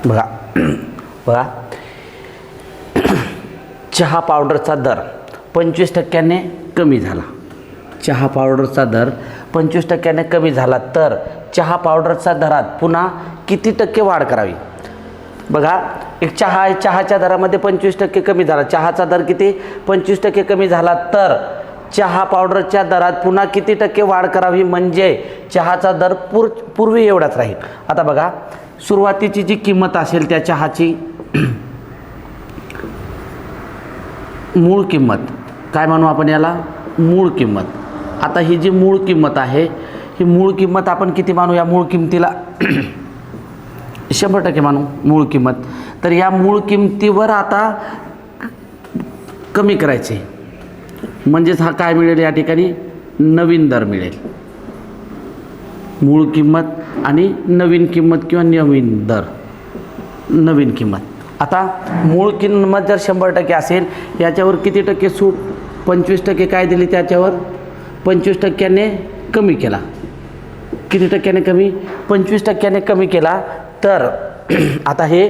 बघा बघा, चहा पावडरचा दर 25% कमी झाला. चहा पावडरचा दर 25% कमी झाला तर चहा पावडरचा दरात पुन्हा किती टक्के वाढ करावी? बघा, एक चहा आहे, चहाच्या दरामध्ये 25% कमी झाला. चहाचा दर किती? 25% कमी झाला तर चहा पावडरच्या दरात पुन्हा किती टक्के वाढ करावी? म्हणजे चहाचा दर पूर्वी एवढाच राहील. आता बघा, सुरुवातीची जी किंमत असेल त्या चहाची मूळ किंमत, काय म्हणू आपण याला? मूळ किंमत. आता ही जी मूळ किंमत आहे, ही मूळ किंमत आपण किती मानू? या मूळ किंमतीला 100% मानू मूळ किंमत. तर या मूळ किंमतीवर आता कमी करायचे, म्हणजेच हा काय मिळेल? या ठिकाणी नवीन दर मिळेल. मूळ किंमत आणि नवीन किंमत किंवा नवीन दर, नवीन किंमत. आता मूळ किंमत जर 100% असेल, याच्यावर किती टक्के सूट? 25% काय दिली? त्याच्यावर 25% कमी केला. किती टक्क्याने कमी? 25% कमी केला. तर आता हे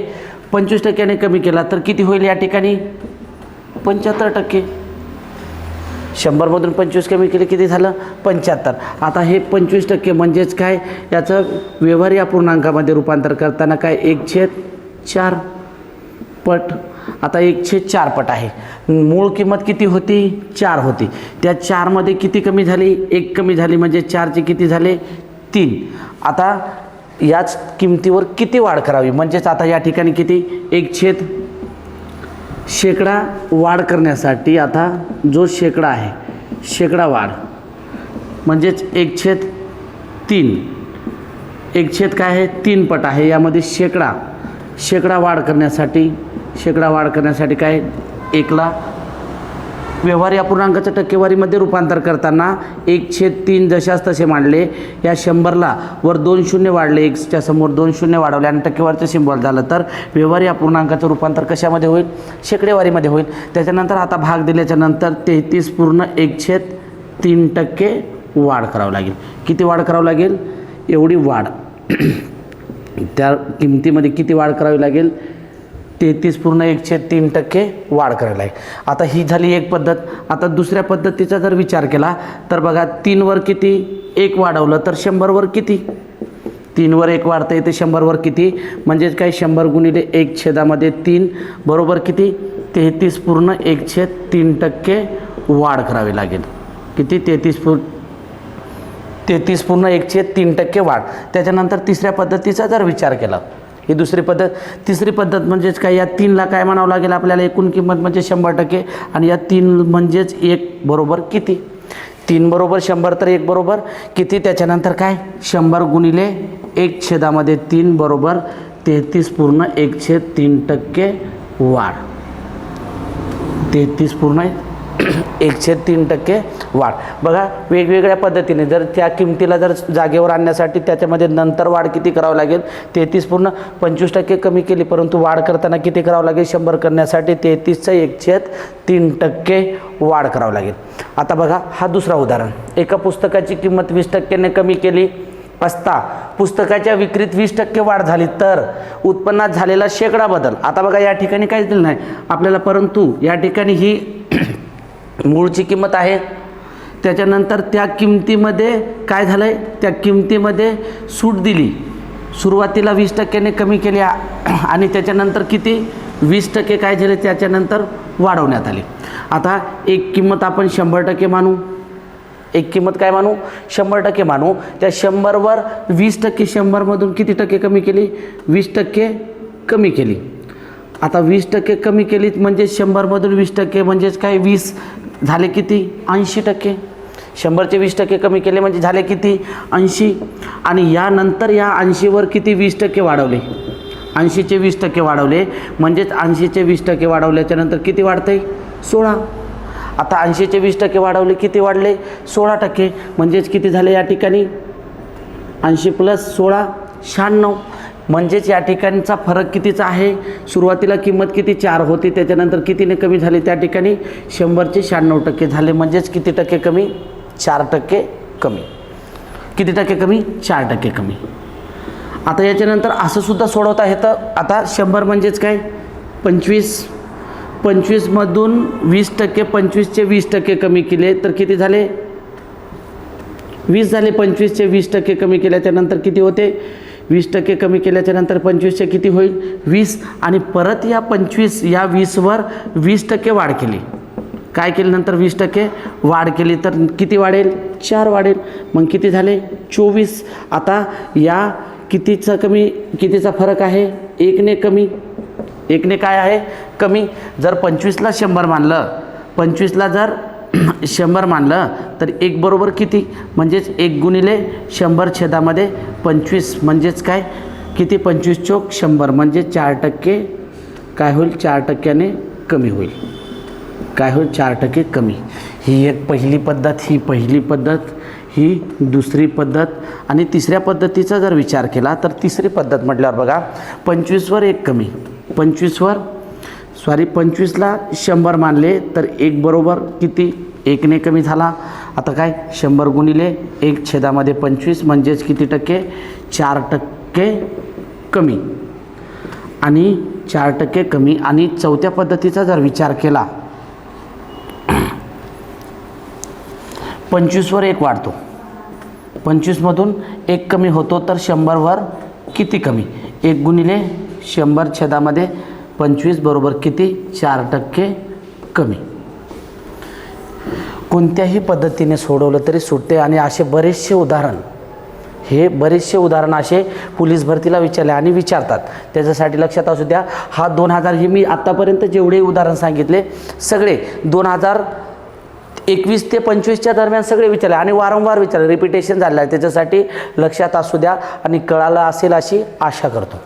25% कमी केला तर किती होईल? या ठिकाणी 75%. 100मधून 25 कमी केले, किती झालं? 75. आता हे 25% म्हणजेच काय? याचं व्यवहारी अपूर्णांकामध्ये रूपांतर करताना काय? 1/4 पट. आता 1/4 पट आहे. मूळ किंमत किती होती? 4 होती. त्या 4मध्ये किती कमी झाली? 1 कमी झाली, म्हणजे 4चे किती झाले? 3. आता याच किमतीवर किती वाढ करावी? म्हणजेच आता या ठिकाणी किती? 1/शेकडा वाढ करण्यासाठी आता जो शेकडा आहे, शेकडा वाढ म्हणजेच 1/3. 1/3 काय आहे? 3 पट आहे. यामध्ये शेकडा वाढ करण्यासाठी काय? 1ला व्यवहारी अपूर्णांकाच्या टक्केवारीमध्ये रूपांतर करताना 1/3 जशास तसे मांडले. या 100ला वर 2 शून्य वाढले, 1च्या समोर 2 शून्य वाढवले आणि टक्केवारीचं सिंबॉल झालं तर व्यवहारी अपूर्णांकाचं रूपांतर कशामध्ये होईल? शेकडेवारीमध्ये होईल. त्याच्यानंतर आता भाग दिल्याच्या नंतर 33.1/3% वाढ करावं लागेल. किती वाढ करावं लागेल? एवढी वाढ त्या किमतीमध्ये किती वाढ करावी लागेल? 33.1/3% वाढ करावी लागेल. आता ही झाली एक पद्धत. आता दुसऱ्या पद्धतीचा जर विचार केला तर बघा, 3वर किती? 1 वाढवलं तर 100वर किती? 3वर 1 वाढता येते, 100वर किती? म्हणजेच काय? 100 गुणिले 1/3 बरोबर किती? 33.1/3% वाढ करावी लागेल. किती? 33.1/3% वाढ. त्याच्यानंतर तिसऱ्या पद्धतीचा जर विचार केला, ही दुसरी पद्धत. तिसरी पद्धत म्हणजेच काय? या 3ला काय म्हणावं लागेल आपल्याला? एकूण किंमत म्हणजे 100% आणि या 3 म्हणजेच 1 बरोबर किती? 3 बरोबर 100 तर 1 बरोबर किती? त्याच्यानंतर काय? 100 गुणिले 1/3 बरोबर 33.1/3% वाढ. 33.1/3% वाढ. बघा, वेगवेगळ्या पद्धतीने जर त्या किमतीला जर जागेवर आणण्यासाठी त्याच्यामध्ये नंतर वाढ किती करावं लागेल? 33.25% कमी केली, परंतु वाढ करताना किती करावं लागेल? 100 करण्यासाठी 33.1/3% वाढ करावं लागेल. आता बघा, हा दुसरा उदाहरण. एका पुस्तकाची किंमत 20%ने कमी केली असता पुस्तकाच्या विक्रीत 20% वाढ झाली तर उत्पन्नात झालेला शेकडा बदल. आता बघा, या ठिकाणी काहीच दिलं नाही आपल्याला, परंतु या ठिकाणी ही मूळची किंमत आहे. त्याच्यानंतर त्या किमतीमध्ये काय झालं आहे? त्या किमतीमध्ये सूट दिली. सुरुवातीला 20%ने कमी केली आणि त्याच्यानंतर किती? 20% काय झाले? त्याच्यानंतर वाढवण्यात आली. आता एक किंमत आपण 100% मानू. एक किंमत काय मानू? 100% मानू. त्या 100वर 20%, 100मधून किती टक्के कमी केली? 20% कमी केली. आता 20% कमी केलीत म्हणजे 100मधून 20% म्हणजेच काय? 20 झाले किती? 80%. 100चे 20% कमी केले म्हणजे झाले किती? 80. आणि यानंतर या 80वर किती? 20% वाढवले. 80चे 20% वाढवले म्हणजेच 80चे 20% वाढवल्याच्यानंतर किती वाढते? 16. आता 80चे 20% वाढवले, किती वाढले? 16%. म्हणजेच किती झाले या ठिकाणी? 80 + 16 96. म्हणजेच या ठिकाणचा फरक कितीचा आहे? सुरुवातीला किंमत किती? 4 होती, त्याच्यानंतर कितीने कमी झाली? त्या ठिकाणी 100चे 96% झाले. म्हणजेच किती टक्के कमी? 4% कमी. किती टक्के कमी? 4% कमी. आता याच्यानंतर असं सुद्धा सोडवता येतं. आता 100 म्हणजेच काय 25, 25मधून 20% 25चे 20% कमी केले तर किती झाले 20 झाले. 25चे 20% कमी केल्याच्यानंतर किती होते 20% कमी केल्याच्यानंतर 25चे किती होईल 20 आणि परत या 25 या 20वर 20% वाढ केली. काय केली नंतर 20% वाढ केली तर किती वाढेल 4 वाढेल. मग किती झाले 24. आता या कितीचा फरक आहे 1ने कमी. 1ने काय आहे कमी. जर 25ला 100 मानलं 25ला जर 100 मानलं तर 1 बरोबर किती म्हणजेच 1 गुणिले 100 छेदामध्ये 25 म्हणजेच काय किती 25 चोक 100 म्हणजे 4% काय होईल 4%ने कमी होईल. काय होईल 4% कमी. ही एक पहिली पद्धत, ही पहिली पद्धत, ही दुसरी पद्धत आणि तिसऱ्या पद्धतीचा जर विचार केला तर तिसरी पद्धत म्हटल्यावर बघा 25वर 1 कमी. 25ला 100 मानले तर 1 बरोबर किती 1ने कमी झाला. आता काय 100 गुणिले 1 छेदामध्ये 25 म्हणजेच किती टक्के 4% कमी आणि 4% कमी. आणि चौथ्या पद्धतीचा जर विचार केला 25वर 1 वाढतो 25मधून 1 कमी होतो तर 100वर किती कमी 1 गुणिले 100 छेदामध्ये 25 बरोबर किती 4% कमी. कोणत्याही पद्धतीने सोडवलं तरी सुटते. आणि असे बरेचसे उदाहरण असे पोलीस भरतीला विचारले आणि विचारतात. त्याच्यासाठी लक्षात असू द्या हा 2000 हे मी आत्तापर्यंत जेवढे उदाहरण सांगितले सगळे 2021 ते 25च्या दरम्यान सगळे विचारले आणि वारंवार विचारले रिपिटेशन झालं आहे. त्याच्यासाठी लक्षात असू द्या आणि कळालं असेल अशी आशा करतो.